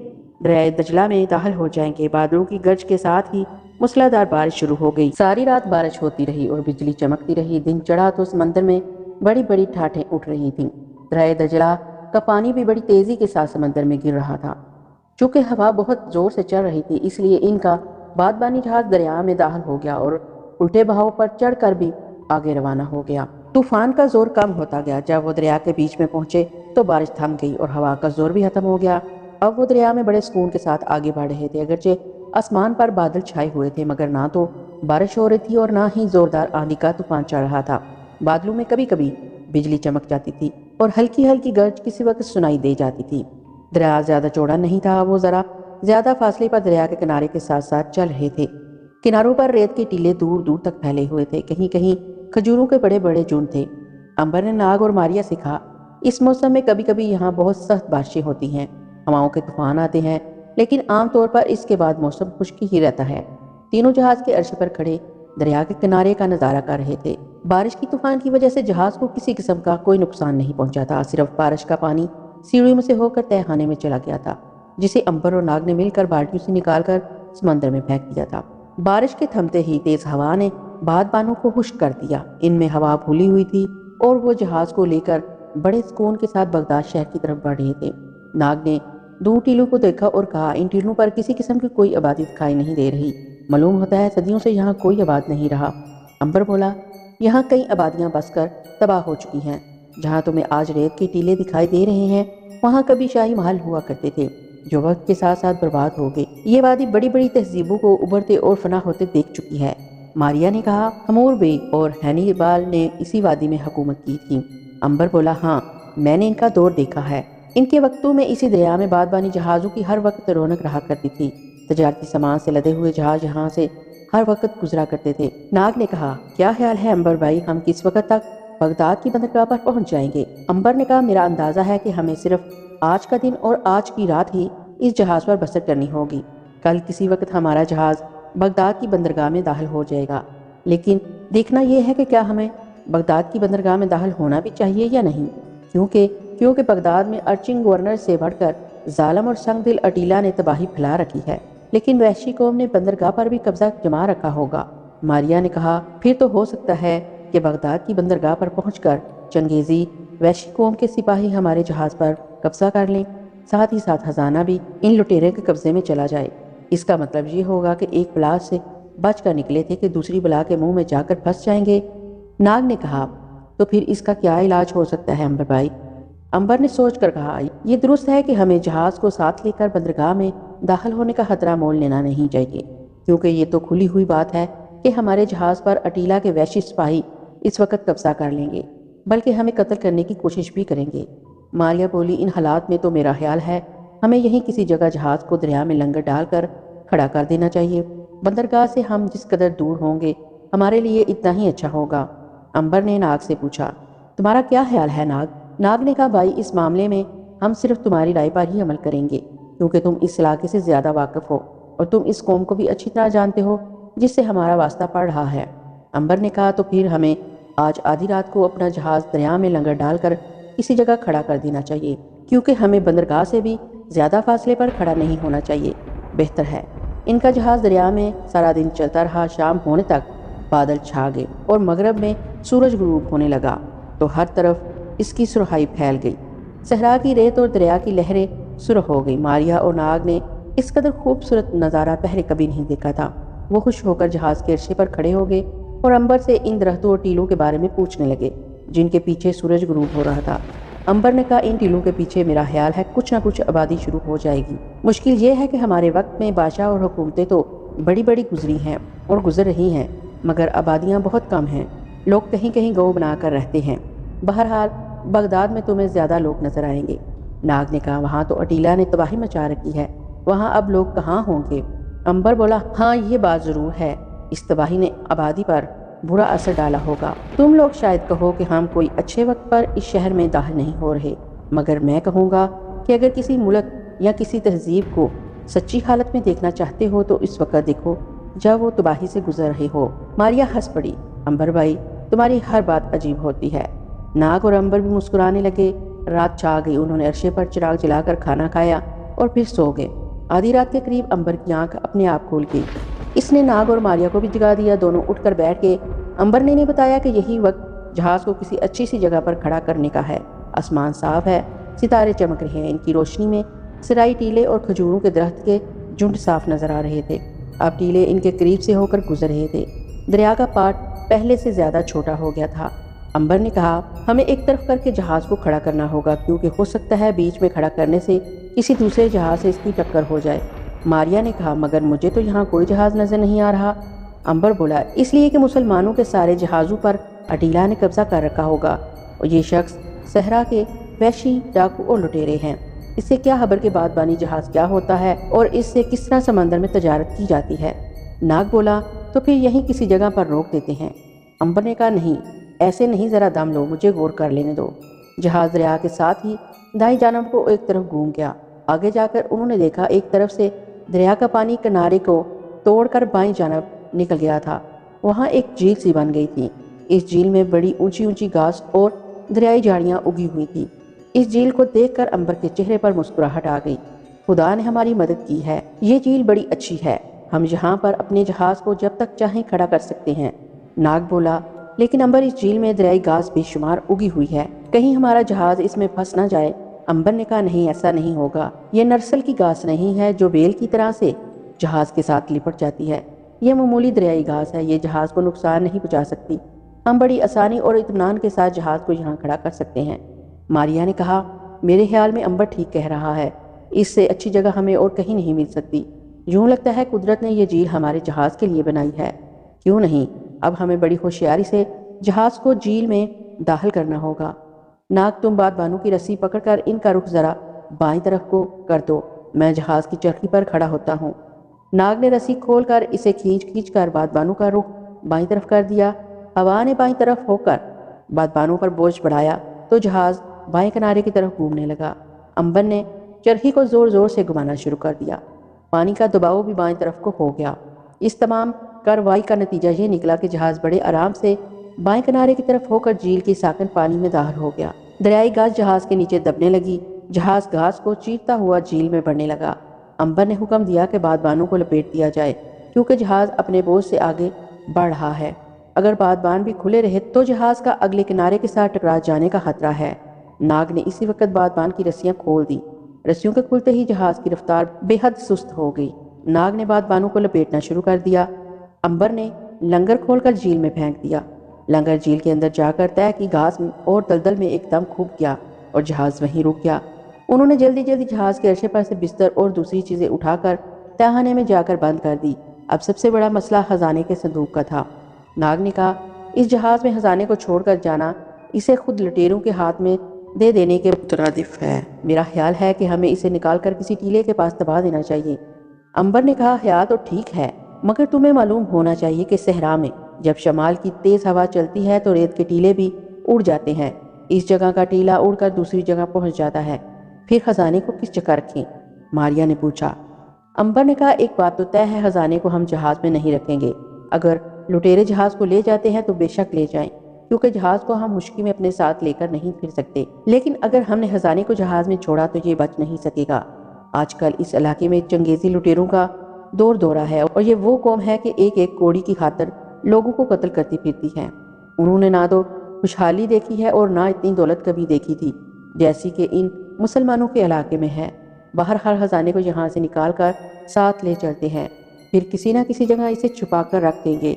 دریائے دجلہ میں داخل ہو جائیں گے۔ بادلوں کی گرج کے ساتھ ہی موسلادھار بارش شروع ہو گئی، ساری رات بارش ہوتی رہی اور بجلی چمکتی رہی۔ دن چڑھا تو سمندر میں بڑی بڑی ٹھاٹھیں اٹھ رہی تھیں، دریائے دجلہ کا پانی بھی بڑی تیزی کے ساتھ سمندر میں گر رہا تھا۔ چونکہ ہوا بہت زور سے چل رہی تھی اس لیے ان کا بادبانی جہاز دریا میں داخل ہو گیا اور الٹے بہاؤ پر چڑھ کر بھی آگے روانہ ہو گیا۔ طوفان کا زور کم ہوتا گیا، جب وہ دریا کے بیچ میں پہنچے تو بارش تھم گئی اور ہوا کا زور بھی ختم ہو گیا۔ اب وہ دریا میں بڑے سکون کے ساتھ آگے بڑھ رہے تھے، اگرچہ آسمان پر بادل چھائے ہوئے تھے مگر نہ تو بارش ہو رہی تھی اور نہ ہی زوردار آندھی کا طوفان چل رہا تھا۔ بادلوں میں کبھی کبھی بجلی چمک جاتی تھی اور ہلکی ہلکی گرج کسی وقت سنائی دے جاتی تھی۔ دریا زیادہ چوڑا نہیں تھا، وہ ذرا زیادہ فاصلے پر دریا کے کنارے کے ساتھ ساتھ چل رہے تھے۔ کناروں پر ریت کے ٹیلے دور دور تک پھیلے ہوئے تھے، کہیں کہیں کھجوروں کے بڑے بڑے جھنڈ تھے۔ امبر نے ناگ اور ماریا سے کہا اس موسم میں کبھی کبھی یہاں بہت سخت بارشیں ہوتی ہیں، ہواؤں کے طوفان آتے ہیں، لیکن عام طور پر اس کے بعد موسم خشکی ہی رہتا ہے۔ تینوں جہاز کے عرصے پر کھڑے دریا کے کنارے کا نظارہ کر رہے تھے۔ بارش کی طوفان کی وجہ سے جہاز کو کسی قسم کا کوئی نقصان نہیں پہنچا تھا، صرف بارش کا پانی سیڑھیوں میں سے ہو کر تہہ خانے میں چلا گیا تھا، جسے امبر اور ناگ نے مل کر بالٹیوں سے نکال کر سمندر میں پھینک دیا تھا۔ بارش کے تھمتے ہی تیز ہوا نے بادبانوں کو خشک کر دیا، ان میں ہوا پھولی ہوئی تھی اور وہ جہاز کو لے کر بڑے سکون کے ساتھ بغداد شہر کی طرف بڑھ رہے تھے۔ ناگ نے دو ٹیلوں کو دیکھا اور کہا ان ٹیلوں پر کسی قسم کی کوئی آبادی دکھائی نہیں دے رہی، معلوم ہوتا ہے صدیوں سے یہاں کوئی آباد نہیں رہا۔ امبر بولا یہاں کئی آبادیاں بس کر تباہ ہو چکی ہیں، جہاں تمہیں آج ریت کے ٹیلے دکھائی دے رہے ہیں وہاں کبھی شاہی محل ہوا کرتے تھے جو وقت کے ساتھ ساتھ برباد ہو گئے۔ یہ وادی بڑی بڑی تہذیبوں کو ابھرتے اور فنا ہوتے دیکھ چکی ہے۔ ماریا نے کہا ہمور بے اور ہینیبال نے اسی وادی میں حکومت کی تھی۔ امبر بولا ہاں میں نے ان کا دور دیکھا ہے، ان کے وقتوں میں اسی دریا میں بادبانی جہازوں کی ہر وقت رونق رہا کرتی تھی، تجارتی سامان سے لدے ہوئے جہاز یہاں سے ہر وقت گزرا کرتے تھے۔ ناگ نے کہا کیا خیال ہے امبر بھائی، ہم کس وقت تک بغداد کی بندرگاہ پر پہنچ جائیں گے؟ امبر نے کہا میرا اندازہ ہے کہ ہمیں صرف آج کا دن اور آج کی رات ہی اس جہاز پر بسر کرنی ہوگی، کل کسی وقت ہمارا جہاز بغداد کی بندرگاہ میں داخل ہو جائے گا، لیکن دیکھنا یہ ہے کہ کیا ہمیں بغداد کی بندرگاہ میں داخل ہونا بھی چاہیے یا نہیں، کیونکہ بغداد میں ارچنگ گورنر سے بڑھ کر ظالم اور سنگ دل اٹیلا نے تباہی پھیلا رکھی ہے، لیکن وحشی قوم نے بندرگاہ پر بھی قبضہ جما رکھا ہوگا۔ ماریا نے کہا پھر تو ہو سکتا ہے کہ بغداد کی بندرگاہ پر پہنچ کر چنگیزی وحشی قوم کے سپاہی ہمارے جہاز پر قبضہ کر لیں، ساتھ ہی ساتھ خزانہ بھی ان لٹیرے کے قبضے میں چلا جائے۔ اس کا مطلب یہ ہوگا کہ ایک بلا سے بچ کر نکلے تھے کہ دوسری بلا کے منہ میں جا کر پھنس جائیں گے۔ ناگ نے کہا تو پھر اس کا کیا علاج ہو سکتا ہے امبر بھائی؟ امبر نے سوچ کر کہا یہ درست ہے کہ ہمیں جہاز کو ساتھ لے کر بندرگاہ میں داخل ہونے کا خطرہ مول لینا نہیں چاہیے، کیونکہ یہ تو کھلی ہوئی بات ہے کہ ہمارے جہاز پر اٹیلا کے وحشی سپاہی اس وقت قبضہ کر لیں گے، بلکہ ہمیں قتل کرنے کی کوشش بھی کریں گے۔ ماریہ بولی، ان حالات میں تو میرا خیال ہے ہمیں یہیں کسی جگہ جہاز کو دریا میں لنگر ڈال کر کھڑا کر دینا چاہیے۔ بندرگاہ سے ہم جس قدر دور ہوں گے ہمارے لیے اتنا ہی اچھا ہوگا۔ امبر نے ناگ سے پوچھا، تمہارا کیا خیال ہے ناگ؟ ناگ نے کہا، بھائی اس معاملے میں ہم صرف تمہاری رائے پر ہی عمل کریں گے، کیونکہ تم اس علاقے سے زیادہ واقف ہو اور تم اس قوم کو بھی اچھی طرح جانتے ہو جس سے ہمارا واسطہ پڑ رہا ہے۔ امبر نے کہا، تو پھر ہمیں آج آدھی رات کو اپنا جہاز دریا میں لنگر ڈال کر کسی جگہ کھڑا کر دینا چاہیے، کیونکہ ہمیں بندرگاہ سے بھی زیادہ فاصلے پر کھڑا نہیں ہونا چاہیے۔ بہتر ہے۔ ان کا جہاز دریا میں سارا دن چلتا رہا۔ شام ہونے تک بادل چھا گئے اور مغرب میں سورج غروب ہونے لگا تو ہر طرف اس کی سرخائی پھیل گئی۔ صحرا کی ریت اور دریا کی لہریں سرخ ہو گئی۔ ماریہ اور ناگ نے اس قدر خوبصورت نظارہ پہلے کبھی نہیں دیکھا تھا۔ وہ خوش ہو کر جہاز کے عرصے پر کھڑے ہو گئے اور امبر سے ان درختوں اور ٹیلوں کے بارے میں پوچھنے لگے جن کے پیچھے سورج غروب ہو رہا تھا۔ امبر نے کہا، ان ٹیلوں کے پیچھے میرا خیال ہے کچھ نہ کچھ آبادی شروع ہو جائے گی۔ مشکل یہ ہے کہ ہمارے وقت میں بادشاہ اور حکومتیں تو بڑی بڑی گزری ہیں اور گزر رہی ہیں، مگر آبادیاں بہت کم ہیں۔ لوگ کہیں کہیں گاؤں بنا کر رہتے ہیں۔ بہرحال بغداد میں تمہیں زیادہ لوگ نظر آئیں گے۔ ناگ نے کہا، وہاں تو اٹیلا نے تباہی مچا رکھی ہے، وہاں اب لوگ کہاں ہوں گے؟ امبر بولا، ہاں یہ بات ضرور ہے، اس تباہی نے آبادی پر برا اثر ڈالا ہوگا۔ تم لوگ شاید کہو کہ ہم کوئی اچھے وقت پر اس شہر میں داخل نہیں ہو رہے، مگر میں کہوں گا کہ اگر کسی ملک یا کسی تہذیب کو سچی حالت میں دیکھنا چاہتے ہو تو اس وقت دیکھو جب وہ تباہی سے گزر رہے ہو۔ ماریہ ہنس پڑی، امبر بھائی تمہاری ہر بات عجیب ہوتی ہے۔ ناگ اور امبر بھی مسکرانے لگے۔ رات چھا گئی۔ انہوں نے عرشے پر چراغ جلا کر کھانا کھایا اور پھر سو گئے۔ آدھی رات کے قریب امبر کی آنکھ اپنے آپ کھول گئی۔ اس نے ناگ اور ماریہ کو بھی جگا دیا۔ دونوں اٹھ کر بیٹھ گئے۔ امبر نے بتایا کہ یہی وقت جہاز کو کسی اچھی سی جگہ پر کھڑا کرنے کا ہے۔ آسمان صاف ہے، ستارے چمک رہے ہیں، ان کی روشنی میں سرائی ٹیلے اور کھجوروں کے درخت کے جھنڈ صاف نظر آ رہے تھے۔ اب ٹیلے ان کے قریب سے ہو کر گزر رہے تھے۔ دریا کا پاٹ پہلے سے زیادہ چھوٹا ہو گیا تھا۔ امبر نے کہا، ہمیں ایک طرف کر کے جہاز کو کھڑا کرنا ہوگا، کیونکہ ہو سکتا ہے بیچ میں کھڑا کرنے سے کسی دوسرے جہاز سے اس کی ٹکر ہو جائے۔ ماریہ نے کہا، مگر مجھے تو یہاں کوئی جہاز نظر نہیں آ رہا۔ امبر بولا، اس لیے کہ مسلمانوں کے سارے جہازوں پر اٹیلا نے قبضہ کر رکھا ہوگا اور یہ شخص صحرا کے وحشی ڈاکو اور لٹیرے ہیں۔ اس سے کیا خبر کہ بادبانی جہاز کیا ہوتا ہے اور اس سے کس طرح سمندر میں تجارت کی جاتی ہے۔ ناگ بولا، تو پھر یہیں کسی جگہ پر روک دیتے ہیں۔ امبر نے کہا، نہیں ایسے نہیں، ذرا دم لو، مجھے غور کر لینے دو۔ جہاز دریا کے ساتھ ہی دائیں جانب کو ایک طرف گھوم گیا۔ آگے جا کر انہوں نے دیکھا ایک طرف سے دریا کا پانی کنارے کو توڑ کر بائیں جانب نکل گیا تھا۔ وہاں ایک جھیل سی بن گئی تھی۔ اس جھیل میں بڑی اونچی اونچی گھاس اور دریائی جھاڑیاں اگی ہوئی تھی۔ اس جھیل کو دیکھ کر امبر کے چہرے پر مسکراہٹ آ گئی۔ خدا نے ہماری مدد کی ہے، یہ جھیل بڑی اچھی ہے، ہم یہاں پر اپنے جہاز کو جب تک چاہیں کھڑا کر سکتے ہیں۔ ناگ بولا، لیکن امبر اس جھیل میں دریائی گھاس بے شمار اگی ہوئی ہے، کہیں ہمارا جہاز اس میں پھنس نہ جائے۔ امبر نے کہا، نہیں ایسا نہیں ہوگا، یہ نرسل کی گھاس نہیں ہے جو بیل کی طرح سے جہاز کے ساتھ لپٹ جاتی ہے، یہ معمولی دریائی گھاس ہے، یہ جہاز کو نقصان نہیں پہنچا سکتی، ہم بڑی آسانی اور اطمینان کے ساتھ جہاز کو یہاں کھڑا کر سکتے ہیں۔ ماریہ نے کہا، میرے خیال میں امبر ٹھیک کہہ رہا ہے، اس سے اچھی جگہ ہمیں اور کہیں نہیں مل سکتی، یوں لگتا ہے قدرت نے یہ جھیل ہمارے جہاز کے لیے بنائی ہے۔ کیوں نہیں، اب ہمیں بڑی ہوشیاری سے جہاز کو جھیل میں داخل کرنا ہوگا۔ ناگ، تم باد بانو کی رسی پکڑ کر ان کا رخ ذرا بائیں طرف کو کر دو، میں جہاز کی چرخی پر کھڑا ہوتا ہوں۔ ناگ نے رسی کھول کر اسے کھینچ کر باد بانو کا رخ بائیں طرف کر دیا۔ ہوا نے بائیں طرف ہو کر باد بانو پر بوجھ بڑھایا تو جہاز بائیں کنارے کی طرف گھومنے لگا۔ امبر نے چرخی کو زور زور سے گھمانا شروع کر دیا۔ پانی کا دباؤ بھی بائیں طرف کو ہو گیا۔ اس تمام کارروائی کا نتیجہ یہ نکلا کہ جہاز بڑے آرام سے بائیں کنارے کی طرف ہو کر جھیل کی ساکن پانی میں داخل ہو گیا۔ دریائی گھاس جہاز کے نیچے دبنے لگی، جہاز گھاس کو چیرتا ہوا جھیل میں بڑھنے لگا۔ امبر نے حکم دیا کہ باد بانوں کو لپیٹ دیا جائے، کیونکہ جہاز اپنے بوجھ سے آگے بڑھ رہا ہے، اگر بادبان بھی کھلے رہے تو جہاز کا اگلے کنارے کے ساتھ ٹکرا جانے کا خطرہ ہے۔ ناگ نے اسی وقت بادبان کی رسیاں کھول دی۔ رسیوں کے کھلتے ہی جہاز کی رفتار بے حد سست ہو گئی۔ ناگ نے بادبانوں کو لپیٹنا شروع کر دیا۔ امبر نے لنگر کھول کر جھیل میں پھینک دیا۔ لنگر جھیل کے اندر جا کر طے کی گھاس اور دلدل میں ایک دم کھپ گیا اور جہاز وہیں رک گیا۔ انہوں نے جلدی جلدی جہاز کے عرصے پر سے بستر اور دوسری چیزیں اٹھا کر تہخانے میں جا کر بند کر دی۔ اب سب سے بڑا مسئلہ خزانے کے صندوق کا تھا۔ ناگ نے کہا، اس جہاز میں خزانے کو چھوڑ کر جانا اسے خود لٹیروں کے ہاتھ میں دے دینے کے مترادف ہے۔ میرا خیال ہے کہ ہمیں اسے نکال کر کسی ٹیلے کے پاس دبا دینا چاہیے۔ امبر نے کہا خیال تو ٹھیک ہے، مگر تمہیں معلوم ہونا چاہیے کہ صحرا میں جب شمال کی تیز ہوا چلتی ہے تو ریت کے ٹیلے بھی اڑ جاتے ہیں۔ اس جگہ کا ٹیلا اڑ کر دوسری جگہ پہنچ جاتا ہے، پھر خزانے کو کس جگہ رکھیں؟ ماریا نے پوچھا۔ امبر نے کہا ایک بات تو طے ہے، خزانے کو ہم جہاز میں نہیں رکھیں گے۔ اگر لٹیرے جہاز کو لے جاتے ہیں تو بے شک لے جائیں، کیونکہ جہاز کو ہم مشکل میں اپنے ساتھ لے کر نہیں پھر سکتے، لیکن اگر ہم نے خزانے کو جہاز میں چھوڑا تو یہ بچ نہیں سکے گا۔ آج کل اس علاقے میں چنگیزی لٹیروں کا دور دورہ ہے، اور یہ وہ قوم ہے کہ ایک ایک کوڑی کی خاطر لوگوں کو قتل کرتی پھرتی ہے۔ انہوں نے نہ تو خوشحالی دیکھی ہے اور نہ اتنی دولت کبھی دیکھی تھی جیسی کہ ان مسلمانوں کے علاقے میں ہے۔ باہر ہر خزانے کو یہاں سے نکال کر ساتھ لے چلتے ہیں، پھر کسی نہ کسی جگہ اسے چھپا کر رکھ دیں گے۔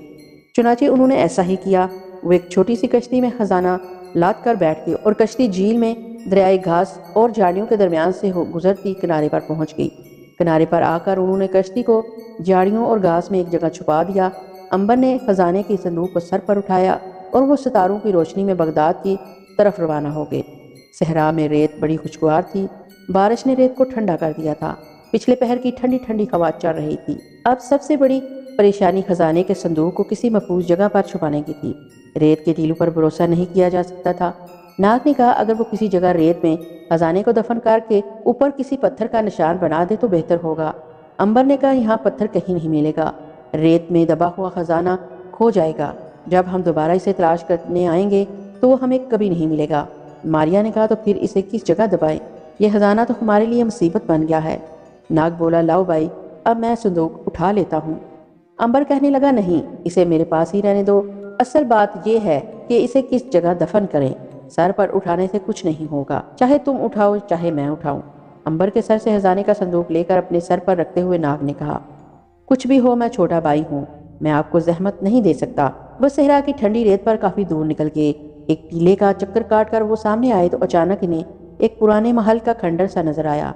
چنانچہ انہوں نے ایسا ہی کیا۔ وہ ایک چھوٹی سی کشتی میں خزانہ لاد کر بیٹھ گئے اور کشتی جھیل میں دریائے گھاس اور جھاڑیوں کے درمیان سے گزرتی کنارے پر پہنچ گئی۔ کنارے پر آ کر انہوں نے کشتی کو جھاڑیوں اور گھاس میں ایک جگہ چھپا دیا۔ امبر نے خزانے کی صندوق کو سر پر اٹھایا اور وہ ستاروں کی روشنی میں بغداد کی طرف روانہ ہو گئے۔ صحرا میں ریت بڑی خوشگوار تھی، بارش نے ریت کو ٹھنڈا کر دیا تھا، پچھلے پہر کی ٹھنڈی ٹھنڈی ہوا چل رہی تھی۔ اب سب سے بڑی پریشانی خزانے کے صندوق کو کسی محفوظ جگہ پر چھپانے کی تھی۔ ریت کے ٹیلوں پر بھروسہ نہیں کیا جا سکتا تھا۔ ناگ نے کہا اگر وہ کسی جگہ ریت میں خزانے کو دفن کر کے اوپر کسی پتھر کا نشان بنا دے تو بہتر ہوگا۔ امبر نے کہا یہاں پتھر کہیں نہیں ملے گا، ریت میں دبا ہوا خزانہ کھو جائے گا، جب ہم دوبارہ اسے تلاش کرنے آئیں گے تو وہ ہمیں کبھی نہیں ملے گا۔ ماریا نے کہا تو پھر اسے کس جگہ دبائیں؟ یہ خزانہ تو ہمارے لیے مصیبت بن گیا ہے۔ ناگ بولا لاؤ بھائی، اب میں صندوق اٹھا لیتا ہوں۔ امبر کہنے لگا نہیں، اسے میرے پاس ہی رہنے دو، اصل بات یہ ہے کہ اسے کس جگہ دفن کریں، سر پر اٹھانے سے کچھ نہیں ہوگا، چاہے تم اٹھاؤ چاہے میں اٹھاؤں۔ امبر کے سر سے خزانے کا صندوق لے کر اپنے سر پر رکھتے ہوئے ناگ نے کہا کچھ بھی ہو میں چھوٹا بھائی ہوں، میں آپ کو زحمت نہیں دے سکتا۔ وہ صحرا کی ٹھنڈی ریت پر کافی دور نکل گئے۔ ایک ٹیلے کا چکر کاٹ کر وہ سامنے آئے تو اچانک انہیں ایک پرانے محل کا کھنڈر سا نظر آیا۔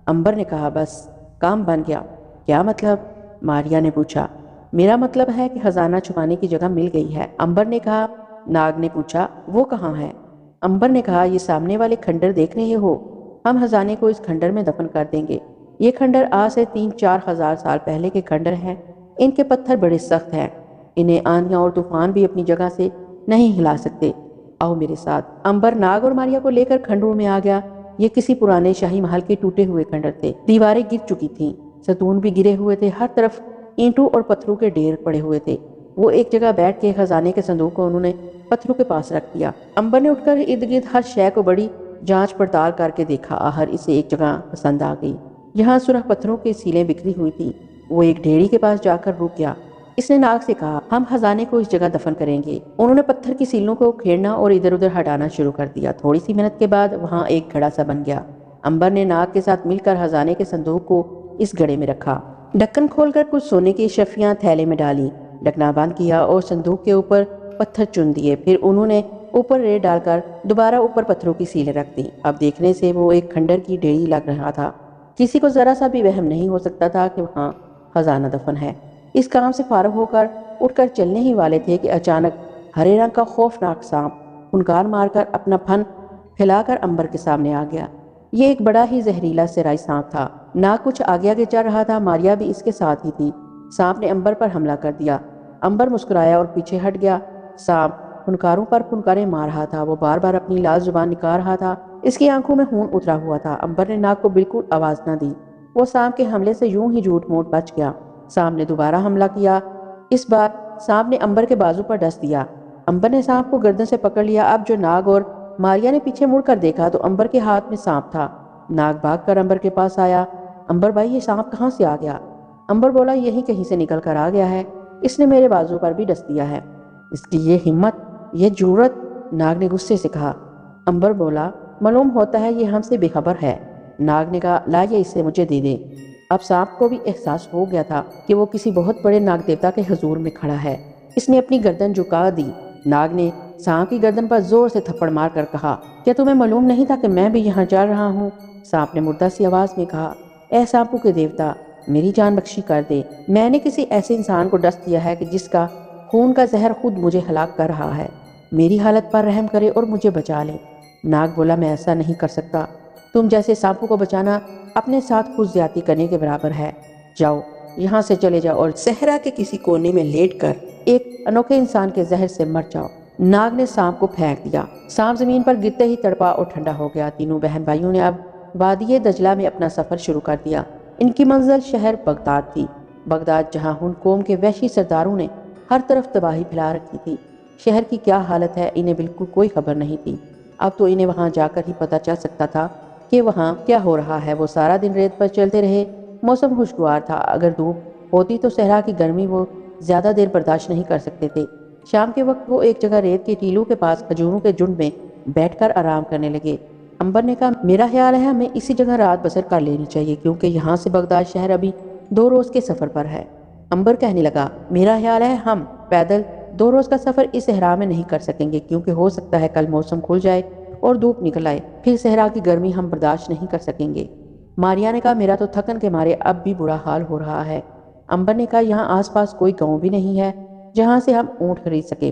امبر نے کہا بس کام بن گیا۔ کیا مطلب؟ ماریا نے پوچھا۔ میرا مطلب ہے کہ خزانہ چھپانے کی جگہ مل گئی ہے، امبر نے کہا۔ ناگ نے پوچھا وہ کہاں ہے؟ امبر نے کہا یہ سامنے والے کھنڈر دیکھ رہے ہو، ہم خزانے کو اس کھنڈر میں دفن کر دیں گے۔ یہ کھنڈر آج سے 3-4 ہزار سال پہلے کے کھنڈر ہیں، ان کے پتھر بڑے سخت ہیں، انہیں آندیاں اور طوفان بھی اپنی جگہ سے نہیں ہلا سکتے۔ آؤ میرے ساتھ۔ امبر ناگ اور ماریا کو لے کر کھنڈور میں آ گیا۔ یہ کسی پرانے شاہی محل کے ٹوٹے ہوئے کھنڈر تھے، دیواریں گر چکی تھیں، ستون بھی گرے ہوئے تھے، ہر طرف اینٹوں اور پتھروں کے ڈھیر پڑے ہوئے تھے۔ وہ ایک جگہ بیٹھ کے خزانے کے صندوق کو انہوں نے پتھروں کے پاس رکھ دیا۔ امبر نے اٹھ کر ارد گرد ہر شے کو بڑی جانچ پڑتال کر کے دیکھا، آخر اسے ایک جگہ پسند آ گئی، جہاں سرخ پتھروں کی سیلیں بکھری ہوئی تھی۔ وہ ایک ڈھیری کے پاس جا کر رک گیا۔ اس نے ناگ سے کہا ہم خزانے کو اس جگہ دفن کریں گے۔ انہوں نے پتھر کی سیلوں کو کھیڑنا اور ادھر ادھر ہٹانا شروع کر دیا۔ تھوڑی سی محنت کے بعد وہاں ایک گھڑا سا بن گیا۔ امبر نے ناگ کے ساتھ مل کر خزانے کے صندوق کو اس گھڑے میں رکھا، ڈھکن کھول کر کچھ سونے کی اشرفیاں تھیلے میں ڈالی، ڈھکنا بند کیا اور صندوق کے اوپر پتھر چن دیے۔ پھر انہوں نے اوپر ریت ڈال کر دوبارہ اوپر پتھروں کی سیلیں رکھ دیں۔ اب دیکھنے سے وہ ایک کھنڈر کی ڈھیری لگ رہا تھا، کسی کو ذرا سا بھی وہم نہیں ہو سکتا تھا کہ وہاں خزانہ دفن ہے۔ اس کام سے فارغ ہو کر اٹھ کر چلنے ہی والے تھے کہ اچانک ہرے رنگ کا خوفناک سانپ پھنکار مار کر اپنا پھن پھیلا کر امبر کے سامنے آ گیا۔ یہ ایک بڑا ہی زہریلا صحرائی سانپ تھا۔ ناگ کچھ آگے آگے چل رہا تھا، ماریا بھی اس کے ساتھ ہی تھی۔ سانپ نے امبر پر حملہ کر دیا۔ امبر مسکرایا اور پیچھے ہٹ گیا۔ سانپ پھنکاروں پر پھنکاریں مار رہا تھا، وہ بار بار اپنی لال زبان نکال رہا تھا، اس کی آنکھوں میں خون اترا ہوا تھا۔ امبر نے ناگ کو بالکل آواز نہ دی، وہ سانپ کے حملے سے یوں ہی جھوٹ موٹ بچ گیا۔ سانپ نے دوبارہ حملہ کیا، اس بار سانپ نے امبر کے بازو پر ڈس دیا۔ امبر نے سانپ کو گردن سے پکڑ لیا۔ اب جو ناگ اور ماریا نے پیچھے مڑ کر دیکھا تو امبر کے ہاتھ میں سانپ تھا۔ ناگ بھاگ کر امبر کے پاس آیا۔ امبر بھائی یہ سانپ کہاں سے آ گیا؟ امبر بولا یہی کہیں سے نکل کر آ گیا ہے، اس نے میرے بازو پر بھی ڈس دیا ہے۔ اس کی یہ ہمت، یہ جرأت، ناگ نے غصے سے کہا۔ امبر بولا معلوم ہوتا ہے یہ ہم سے بے خبر ہے۔ ناگ نے کہا لائیے اسے مجھے دے دیں۔ اب سانپ کو بھی احساس ہو گیا تھا کہ وہ کسی بہت بڑے ناگ دیوتا کے حضور میں کھڑا ہے۔ اس نے اپنی گردن جھکا دی۔ ناگ نے سانپ کی گردن پر زور سے تھپڑ مار کر کہا کیا تمہیں معلوم نہیں تھا کہ میں بھی یہاں چل رہا ہوں؟ سانپ نے مردہ سی آواز میں کہا اے سانپوں کے دیوتا، میری جان بخشی کر دے، میں نے کسی ایسے انسان کو ڈس دیا ہے کہ جس کا خون کا زہر خود مجھے ہلاک کر رہا ہے، میری حالت پر رحم کرے اور مجھے بچا لے۔ ناگ بولا میں ایسا نہیں کر سکتا، تم جیسے سانپوں کو بچانا اپنے ساتھ خود زیادتی کرنے کے برابر ہے، جاؤ یہاں سے چلے جاؤ اور صحرا کے کسی کونے میں لیٹ کر ایک انوکھے انسان کے زہر سے مر جاؤ۔ ناگ نے سانپ کو پھینک دیا، سانپ زمین پر گرتے ہی تڑپا اور ٹھنڈا ہو گیا۔ تینوں بہن بھائیوں نے اب وادی دجلہ میں اپنا سفر شروع کر دیا۔ ان کی منزل شہر بغداد تھی، بغداد جہاں ہن قوم کے وحشی سرداروں نے ہر طرف تباہی پھیلا رکھی تھی۔ شہر کی کیا حالت ہے انہیں بالکل کوئی خبر نہیں تھی۔ اب تو انہیں وہاں جا کر ہی پتہ چل سکتا تھا کہ وہاں کیا ہو رہا ہے۔ وہ سارا دن ریت پر چلتے رہے، موسم خوشگوار تھا، اگر دھوپ ہوتی تو صحرا کی گرمی وہ زیادہ دیر برداشت نہیں کر سکتے تھے۔ شام کے وقت وہ ایک جگہ ریت کے ٹیلوں کے پاس کھجوروں کے جھنڈ میں بیٹھ کر آرام کرنے لگے۔ امبر نے کہا میرا خیال ہے ہمیں اسی جگہ رات بسر کر لینی چاہیے، کیونکہ یہاں سے بغداد شہر ابھی 2 روز کے سفر پر ہے۔ امبر کہنے لگا میرا خیال ہے ہم پیدل 2 روز کا سفر اس صحرا میں نہیں کر سکیں گے، کیونکہ ہو سکتا ہے کل موسم کھل جائے اور دھوپ نکل آئے، پھر صحرا کی گرمی ہم برداشت نہیں کر سکیں گے۔ ماریا نے کہا میرا تو تھکن کے مارے اب بھی برا حال ہو رہا ہے۔ امبر نے کہا یہاں آس پاس کوئی گاؤں بھی نہیں ہے جہاں سے ہم اونٹ خرید سکے،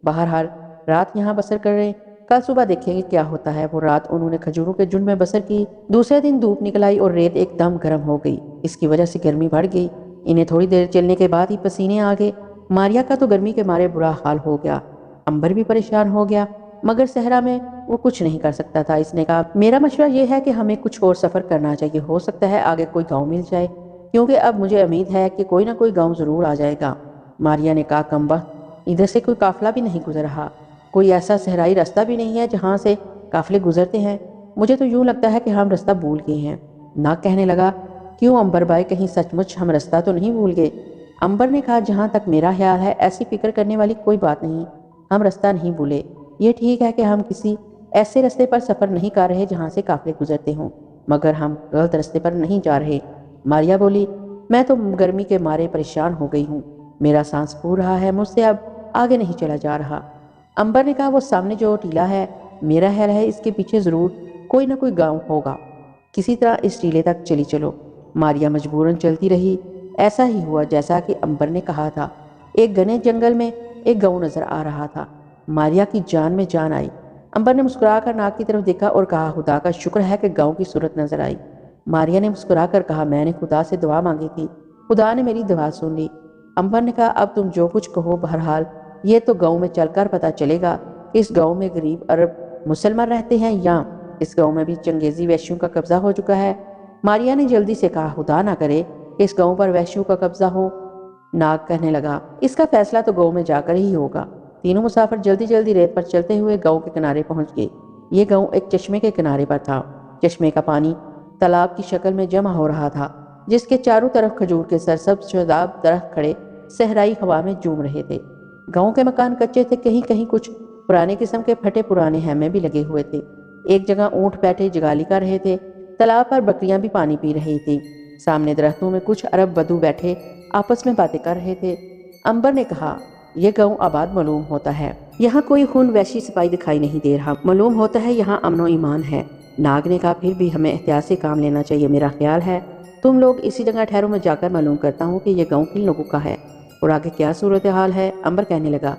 بہرحال رات یہاں بسر کر رہے، کل صبح دیکھیں گے کیا ہوتا ہے۔ وہ رات انہوں نے کھجوروں کے جھنڈ میں بسر کی۔ دوسرے دن دھوپ نکل آئی اور ریت ایک دم گرم ہو گئی، اس کی وجہ سے گرمی بڑھ گئی۔ انہیں تھوڑی دیر چلنے کے بعد ہی پسینے آ گئے۔ ماریا کا تو گرمی کے مارے برا حال ہو گیا، امبر بھی پریشان ہو گیا، مگر صحرا میں وہ کچھ نہیں کر سکتا تھا۔ اس نے کہا میرا مشورہ یہ ہے کہ ہمیں کچھ اور سفر کرنا چاہیے، ہو سکتا ہے آگے کوئی گاؤں مل جائے، کیونکہ اب مجھے امید ہے کہ کوئی نہ کوئی گاؤں ضرور آ جائے گا۔ ماریا نے کہا کمبخت، ادھر سے کوئی قافلہ بھی نہیں گزر رہا، کوئی ایسا صحرائی رستہ بھی نہیں ہے جہاں سے قافلے گزرتے ہیں، مجھے تو یوں لگتا ہے کہ ہم رستہ بھول گئے ہیں۔ ناگ کہنے لگا کیوں امبر بھائی، کہیں سچ مچ ہم رستہ تو نہیں بھول گئے؟ امبر نے کہا جہاں تک میرا خیال ہے ایسی فکر کرنے والی کوئی بات نہیں، ہم رستہ نہیں بھولے۔ یہ ٹھیک ہے کہ ہم کسی ایسے رستے پر سفر نہیں کر رہے جہاں سے قافلے گزرتے ہوں، مگر ہم غلط رستے پر نہیں جا رہے۔ ماریا بولی میں تو گرمی کے مارے پریشان ہو گئی ہوں، میرا سانس پھول رہا ہے، مجھ سے اب آگے نہیں چلا جا رہا۔ امبر نے کہا وہ سامنے جو ٹیلا ہے، میرا خیال ہے اس کے پیچھے ضرور کوئی نہ کوئی گاؤں ہوگا، کسی طرح اس ٹیلے تک چلی چلو۔ ماریا مجبوراً چلتی رہی۔ ایسا ہی ہوا جیسا کہ امبر نے کہا تھا، ایک گھنے جنگل میں ایک گاؤں نظر آ رہا تھا۔ ماریا کی جان میں جان آئی۔ امبر نے مسکرا کر ناگ کی طرف دیکھا اور کہا خدا کا شکر ہے کہ گاؤں کی صورت نظر آئی۔ ماریا نے مسکرا کر کہا میں نے خدا سے دعا مانگی تھی، خدا نے میری دعا سن لی۔ امبر نے کہا اب تم جو کچھ کہو، بہرحال یہ تو گاؤں میں چل کر پتہ چلے گا کہ اس گاؤں میں غریب عرب مسلمان رہتے ہیں یا اس گاؤں میں بھی چنگیزی وحشیوں کا قبضہ ہو چکا ہے۔ ماریا نے جلدی سے کہا خدا نہ کرے کہ اس گاؤں پر وحشیوں کا قبضہ ہو۔ ناگ کہنے لگا اس کا فیصلہ تو گاؤں میں جا کر ہی ہوگا۔ تینوں مسافر جلدی جلدی ریت پر چلتے ہوئے گاؤں کے کنارے پہنچ گئے۔ یہ گاؤں ایک چشمے کے کنارے پر تھا۔ چشمے کا پانی تالاب کی شکل میں جمع ہو رہا تھا، جس کے چاروں طرف کھجور کے سرسبز شاداب درخت کھڑے صحرائی ہوا میں جھوم رہے تھے۔ گاؤں کے مکان کچے تھے، کہیں کہیں کچھ پرانے قسم کے پھٹے پرانے خیمے بھی لگے ہوئے تھے۔ ایک جگہ اونٹ بیٹھے جگالی کر رہے تھے، تالاب پر بکریاں بھی پانی پی رہی تھی۔ سامنے درختوں میں کچھ عرب بدو بیٹھے آپس میں باتیں کر رہے تھے۔ امبر نے کہا یہ گاؤں آباد معلوم ہوتا ہے، یہاں کوئی خون وحشی سپاہی دکھائی نہیں دے رہا، معلوم ہوتا ہے یہاں امن و ایمان ہے۔ ناگ نے کہا پھر بھی ہمیں احتیاط سے کام لینا چاہیے، میرا خیال ہے تم لوگ اسی جگہ ٹھہرو، میں جا کر معلوم کرتا ہوں کہ یہ گاؤں کن لوگوں کا ہے اور آگے کیا صورتحال ہے۔ امبر کہنے لگا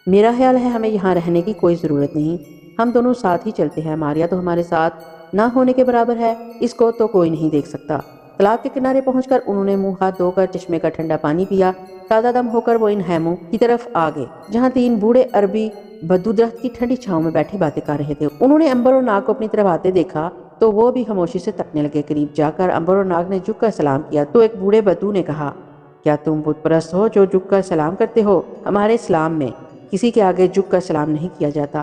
میرا خیال ہے ہمیں یہاں رہنے کی کوئی ضرورت نہیں، ہم دونوں ساتھ ہی چلتے ہیں۔ ماریا تو ہمارے ساتھ نہ ہونے کے برابر ہے، اس کو تو کوئی نہیں دیکھ سکتا۔ تالاب کے کنارے پہنچ کر انہوں نے منہ ہاتھ دھو کر چشمے کا ٹھنڈا پانی پیا۔ تازہ دم ہو کر وہ ان خیموں کی طرف آ گئے جہاں 3 بوڑھے عربی بدو درخت کی ٹھنڈی چھاؤں میں بیٹھے باتیں کر رہے تھے۔ انہوں نے امبر اور ناگ کو اپنی طرف آتے دیکھا تو وہ بھی خاموشی سے تکنے لگے۔ قریب جا کر امبر اور ناگ نے جھک کر سلام کیا تو ایک بوڑھے بدو نے کہا کیا تم بت پرست ہو جو جھک کر سلام کرتے ہو؟ ہمارے اسلام میں کسی کے آگے جھک کر سلام نہیں کیا جاتا۔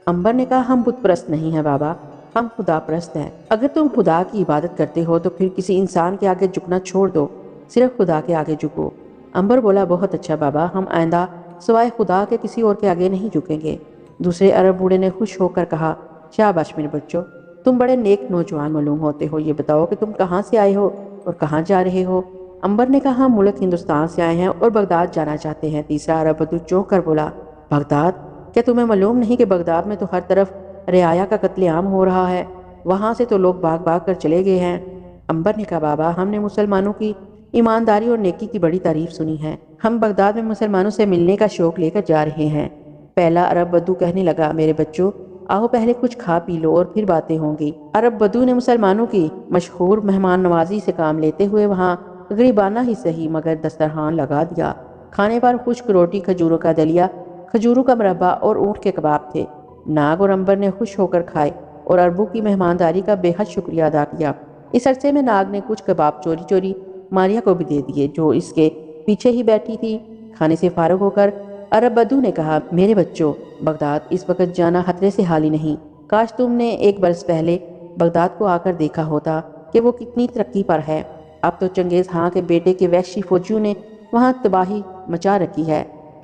امبر نے کہا ہم بت پرست نہیں ہیں بابا، ہم خدا پرست ہیں۔ اگر تم خدا کی عبادت کرتے ہو تو پھر کسی انسان کے آگے جھکنا چھوڑ دو، صرف خدا کے آگے جھکو۔ امبر بولا بہت اچھا بابا، ہم آئندہ سوائے خدا کے کسی اور کے آگے نہیں جھکیں گے۔ دوسرے عرب بوڑھے نے خوش ہو کر کہا شاباش میرے بچوں، تم بڑے نیک نوجوان معلوم ہوتے ہو، یہ بتاؤ کہ تم کہاں سے آئے ہو اور کہاں جا رہے ہو؟ امبر نے کہا ہم ملک ہندوستان سے آئے ہیں اور بغداد جانا چاہتے ہیں۔ تیسرا عرب بدو چونک کر بولا بغداد؟ کیا تمہیں معلوم نہیں کہ بغداد میں تو ہر طرف رعایا کا قتل عام ہو رہا ہے، وہاں سے تو لوگ بھاگ بھاگ کر چلے گئے ہیں۔ امبر نے کہا بابا ہم نے مسلمانوں کی ایمانداری اور نیکی کی بڑی تعریف سنی ہے، ہم بغداد میں مسلمانوں سے ملنے کا شوق لے کر جا رہے ہیں۔ پہلا عرب بدو کہنے لگا میرے بچوں، آؤ پہلے کچھ کھا پی لو اور پھر باتیں ہوں گی۔ عرب بدو نے مسلمانوں کی مشہور مہمان نوازی سے کام لیتے ہوئے وہاں غریبانہ ہی صحیح مگر دسترخوان لگا دیا۔ کھانے پر خشک روٹی، کھجوروں کا دلیا، کھجوروں کا مربع اور اونٹ کے کباب تھے۔ ناگ اور عنبر نے خوش ہو کر کھائے اور اربوں کی مہمانداری کا بے حد شکریہ ادا کیا۔ اس عرصے میں ناگ نے کچھ کباب چوری چوری ماریا کو بھی دے دیے، جو اس کے پیچھے ہی بیٹھی تھی۔ کھانے سے فارغ ہو کر عرب بدو نے کہا، میرے بچوں، بغداد اس وقت جانا خطرے سے حالی نہیں۔ کاش تم نے ایک برس پہلے بغداد کو آ کر دیکھا ہوتا کہ وہ کتنی ترقی پر ہے۔ اب تو چنگیز خان کے بیٹے کے وحشی فوجیوں نے وہاں تباہی مچا رکھی ہے۔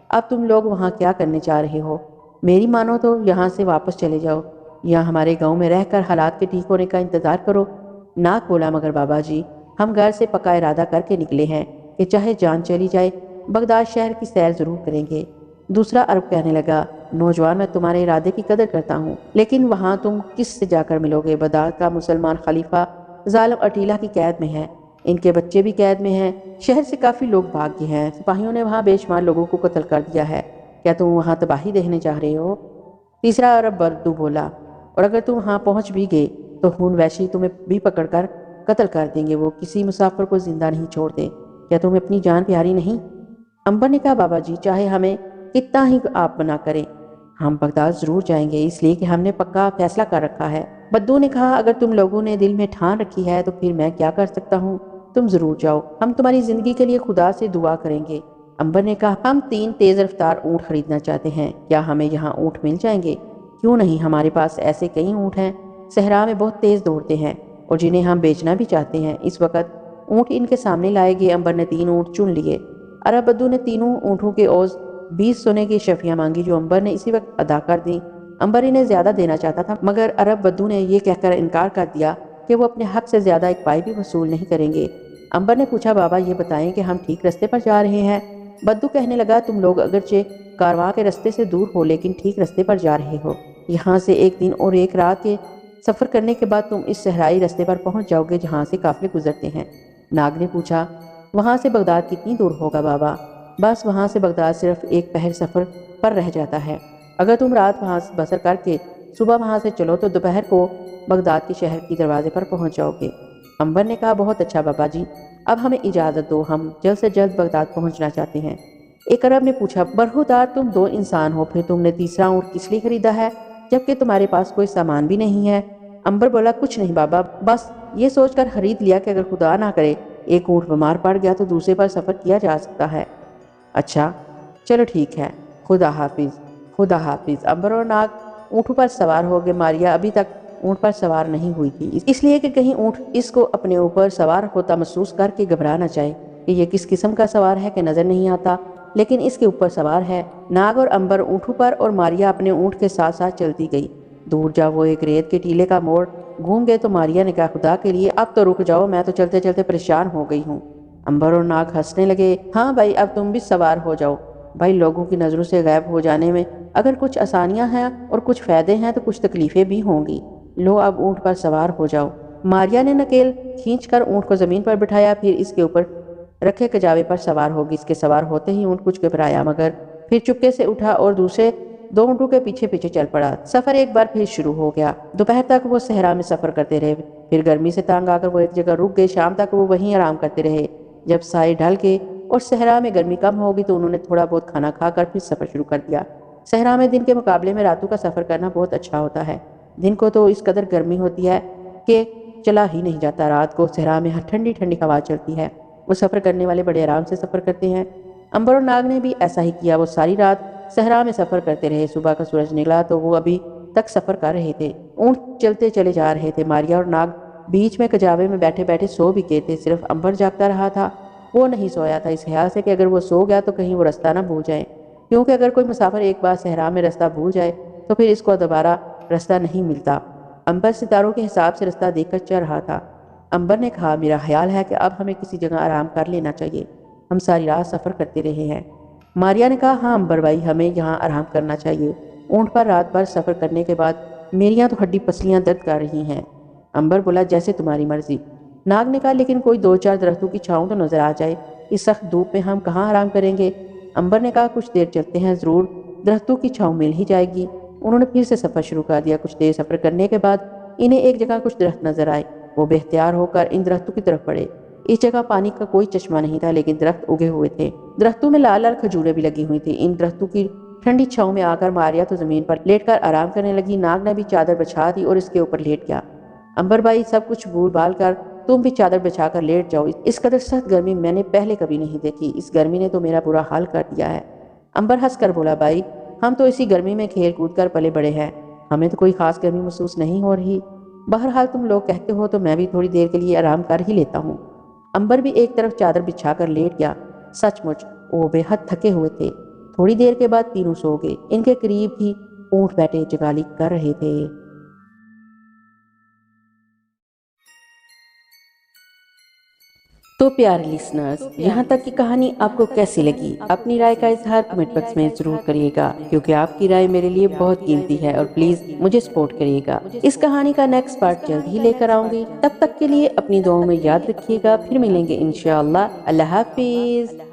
اب تم لوگ وہاں کیا کرنے چاہ رہے ہو؟ میری مانو تو یہاں سے واپس چلے جاؤ یا ہمارے گاؤں میں رہ کر حالات کے ٹھیک ہونے کا انتظار کرو۔ ناگ بولا، مگر بابا جی، ہم گھر سے پکا ارادہ کر کے نکلے ہیں کہ چاہے جان چلی جائے بغداد شہر کی سیر ضرور کریں گے۔ دوسرا عرب کہنے لگا، نوجوان، میں تمہارے ارادے کی قدر کرتا ہوں، لیکن وہاں تم کس سے جا کر ملو گے؟ بغداد کا مسلمان خلیفہ ظالم اٹیلا کی قید میں ہے، ان کے بچے بھی قید میں ہیں، شہر سے کافی لوگ بھاگ گئے ہیں، سپاہیوں نے وہاں بے شمار لوگوں کو قتل کر دیا ہے۔ کیا تم وہاں تباہی دیکھنے چاہ رہے ہو؟ تیسرا عرب بدو بولا، اور اگر تم وہاں پہنچ بھی گئے تو خون وحشی تمہیں بھی پکڑ کر قتل کر دیں گے، وہ کسی مسافر کو زندہ نہیں چھوڑتے۔ کیا تمہیں اپنی جان پیاری نہیں؟ عنبر نے کہا، بابا جی، چاہے ہمیں کتنا ہی آپ منع کریں، ہم بغداد ضرور جائیں گے، اس لیے کہ ہم نے پکا فیصلہ کر رکھا ہے۔ بدو نے کہا، اگر تم لوگوں نے دل میں ٹھان رکھی ہے تو پھر میں کیا کر سکتا ہوں؟ تم ضرور جاؤ، ہم تمہاری زندگی کے لیے خدا سے دعا کریں گے۔ عنبر نے کہا، ہم 3 تیز رفتار اونٹ خریدنا چاہتے ہیں، کیا ہمیں یہاں اونٹ مل جائیں گے؟ کیوں نہیں، ہمارے پاس ایسے کئی اونٹ ہیں، صحرا میں بہت تیز دوڑتے ہیں اور جنہیں ہم بیچنا بھی چاہتے ہیں۔ اس وقت اونٹ ان کے سامنے لائے گئے۔ عنبر نے 3 اونٹ چن لیے۔ عرب بدو نے تینوں اونٹوں کے عوض 20 سونے کی اشرفیاں مانگی، جو عنبر نے اسی وقت ادا کر دیں۔ عنبر انہیں زیادہ دینا چاہتا تھا، مگر عرب بدو نے یہ کہہ کر انکار کر دیا کہ وہ اپنے حق سے زیادہ ایک پائی بھی وصول نہیں کریں گے۔ عنبر نے پوچھا، بابا یہ بتائیں کہ ہم ٹھیک رستے پر جا رہے ہیں؟ بدو کہنے لگا، تم لوگ اگرچہ کارواں کے رستے سے دور ہو لیکن ٹھیک رستے پر جا رہے ہو۔ یہاں سے 1 دن اور 1 رات کے سفر کرنے کے بعد تم اس صحرائی رستے پر پہنچ جاؤ گے جہاں سے قافلے گزرتے ہیں۔ ناگ نے پوچھا، وہاں سے بغداد کتنی دور ہوگا بابا؟ بس وہاں سے بغداد صرف 1 پہر سفر پر رہ جاتا ہے۔ اگر تم رات وہاں سے بسر کر کے صبح وہاں سے چلو تو دوپہر کو بغداد کے شہر کی دروازے پر پہنچ جاؤ گے۔ عنبر نے کہا، بہت اچھا بابا جی، اب ہمیں اجازت دو، ہم جلد سے جلد بغداد پہنچنا چاہتے ہیں۔ ایک عرب نے پوچھا، برہودار، تم 2 انسان ہو، پھر تم نے تیسرا اونٹ کس لیے خریدا ہے جبکہ تمہارے پاس کوئی سامان بھی نہیں ہے؟ عنبر بولا، کچھ نہیں بابا، بس یہ سوچ کر خرید لیا کہ اگر خدا نہ کرے ایک اونٹ بیمار پڑ گیا تو دوسرے پر سفر کیا جا سکتا ہے۔ اچھا چلو ٹھیک ہے، خدا حافظ۔ خدا حافظ۔ عنبر اور ناگ اونٹوں پر سوار ہو گئے۔ ماریا ابھی تک اونٹ پر سوار نہیں ہوئی تھی، اس لیے کہ کہیں اونٹ اس کو اپنے اوپر سوار ہوتا محسوس کر کے گھبرا نہ جائے کہ یہ کس قسم کا سوار ہے کہ نظر نہیں آتا، لیکن اس کے اوپر سوار ہے۔ ناگ اور عنبر اونٹوں پر اور ماریا اپنے اونٹ کے ساتھ ساتھ چلتی گئی۔ دور جا وہ ایک ریت کے ٹیلے کا موڑ گھوم گئے تو ماریا نے کہا، خدا کے لیے اب تو رک جاؤ، میں تو چلتے چلتے پریشان ہو گئی ہوں۔ عنبر اور ناگ ہنسنے لگے، ہاں بھائی، اب تم بھی سوار ہو جاؤ۔ بھائی، لوگوں کی نظروں سے غائب ہو جانے میں اگر کچھ آسانیاں ہیں اور کچھ فائدے ہیں تو کچھ تکلیفیں بھی ہوں گی۔ لو اب اونٹ پر سوار ہو جاؤ۔ ماریا نے نکیل کھینچ کر اونٹ کو زمین پر بٹھایا، پھر اس کے اوپر رکھے کجاوے پر سوار ہوگی۔ اس کے سوار ہوتے ہی اونٹ کچھ گھبرایا، مگر پھر چپکے سے اٹھا اور دوسرے 2 اونٹوں کے پیچھے پیچھے چل پڑا۔ سفر ایک بار پھر شروع ہو گیا۔ دوپہر تک وہ صحرا میں سفر کرتے رہے، پھر گرمی سے تنگ آ کر وہ ایک جگہ رک گئے۔ شام تک وہ وہیں آرام کرتے رہے۔ جب سائے ڈھل گئے اور صحرا میں گرمی کم ہوگی تو انہوں نے تھوڑا بہت کھانا کھا کر پھر سفر شروع کر دیا۔ صحرا میں دن کے مقابلے میں راتوں کا سفر کرنا بہت اچھا ہوتا ہے۔ دن کو تو اس قدر گرمی ہوتی ہے کہ چلا ہی نہیں جاتا، رات کو صحرا میں ٹھنڈی ٹھنڈی ہوا چلتی ہے۔ وہ سفر کرنے والے بڑے آرام سے سفر کرتے ہیں۔ عنبر اور ناگ نے بھی ایسا ہی کیا، وہ ساری رات صحرا میں سفر کرتے رہے۔ صبح کا سورج نکلا تو وہ ابھی تک سفر کر رہے تھے۔ اونٹ چلتے چلے جا رہے تھے۔ ماریا اور ناگ بیچ میں کجاوے میں بیٹھے بیٹھے سو بھی گئے تھے، صرف عنبر جاگتا رہا تھا۔ وہ نہیں سویا تھا اس خیال سے کہ اگر وہ سو گیا تو کہیں وہ رستہ نہ بھول جائے، کیونکہ اگر کوئی مسافر ایک بار صحرا میں رستہ بھول جائے تو پھر اس کو دوبارہ رستہ نہیں ملتا۔ عنبر ستاروں کے حساب سے رستہ دیکھ کر چل رہا تھا۔ عنبر نے کہا، میرا خیال ہے کہ اب ہمیں کسی جگہ آرام کر لینا چاہیے، ہم ساری رات سفر کرتے رہے ہیں۔ ماریا نے کہا، ہاں عنبر بھائی، ہمیں یہاں آرام کرنا چاہیے، اونٹ پر رات بھر سفر کرنے کے بعد میریاں تو ہڈی پسلیاں درد کر رہی ہیں۔ عنبر بولا، جیسے تمہاری مرضی۔ ناگ نے کہا، لیکن کوئی 2-4 درختوں کی چھاؤں تو نظر آ جائے، اس سخت دھوپ میں ہم کہاں آرام کریں گے؟ عنبر نے کہا، کچھ دیر چلتے ہیں، ضرور درختوں کی چھاؤں مل ہی جائے گی۔ انہوں نے پھر سے سفر شروع کر دیا۔ کچھ دیر سفر کرنے کے بعد انہیں ایک جگہ کچھ درخت نظر آئے۔ وہ بے اختیار ہو کر ان درختوں کی طرف بڑھے۔ اس جگہ پانی کا کوئی چشمہ نہیں تھا، لیکن درخت اگے ہوئے تھے۔ درختوں میں لال لال کھجوریں بھی لگی ہوئی تھیں۔ ان درختوں کی ٹھنڈی چھاؤں میں آ کر ماریا تو زمین پر لیٹ کر آرام کرنے لگی۔ ناگ نے بھی چادر بچھا دی اور اس کے اوپر لیٹ گیا۔ امبر بھائی، سب کچھ بھول بھال کر تم بھی چادر بچھا کر لیٹ جاؤ۔ اس قدر سخت گرمی میں نے پہلے کبھی نہیں دیکھی۔ اس گرمی نے تو میرا برا حال کر دیا ہے۔ امبر ہنس کر بولا، بھائی ہم تو اسی گرمی میں کھیل کود کر پلے بڑے ہیں، ہمیں تو کوئی خاص گرمی محسوس نہیں ہو رہی۔ بہرحال تم لوگ کہتے ہو تو میں بھی تھوڑی دیر کے لیے آرام کر ہی لیتا ہوں۔ امبر بھی ایک طرف چادر بچھا کر لیٹ گیا۔ سچ مچ وہ بے حد تھکے ہوئے تھے۔ تھوڑی دیر کے بعد تینوں سو گئے۔ ان کے قریب ہی اونٹ بیٹھے جگالی کر رہے تھے۔ تو پیارے لسنرز، یہاں تک کی کہانی آپ کو کیسی لگی؟ اپنی رائے کا اظہار کمنٹ باکس میں ضرور کریے گا، کیونکہ آپ کی رائے میرے لیے بہت قیمتی ہے، اور پلیز مجھے سپورٹ کریے گا۔ اس کہانی کا نیکسٹ پارٹ جلد ہی لے کر آؤں گی۔ تب تک کے لیے اپنی دعاؤں میں یاد رکھیے گا۔ پھر ملیں گے انشاءاللہ۔ اللہ حافظ۔